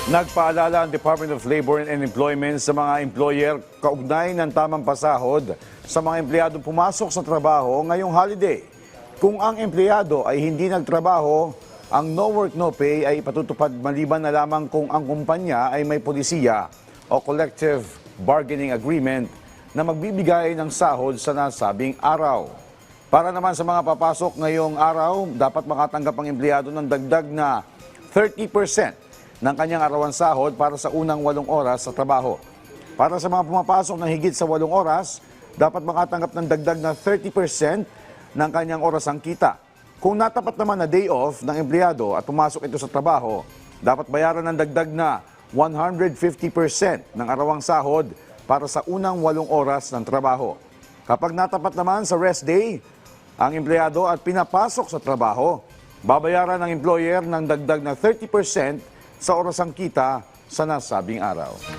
Nagpaalala ang Department of Labor and Employment sa mga employer kaugnay ng tamang pasahod sa mga empleyadong pumasok sa trabaho ngayong holiday. Kung ang empleyado ay hindi nagtrabaho, ang no work no pay ay ipatutupad maliban na lamang kung ang kumpanya ay may polisiya o collective bargaining agreement na magbibigay ng sahod sa nasabing araw. Para naman sa mga papasok ngayong araw, dapat makatanggap ang empleyado ng dagdag na 30% ng kanyang arawan sahod para sa unang 8 oras sa trabaho. Para sa mga pumapasok ng higit sa 8 oras, dapat makatanggap ng dagdag na 30% ng kanyang orasang kita. Kung natapat naman na day off ng empleyado at pumasok ito sa trabaho, dapat bayaran ng dagdag na 150% ng arawang sahod para sa unang 8 oras ng trabaho. Kapag natapat naman sa rest day, ang empleyado at pinapasok sa trabaho, babayaran ng employer ng dagdag na 30% sa orasang kita sa nasabing araw.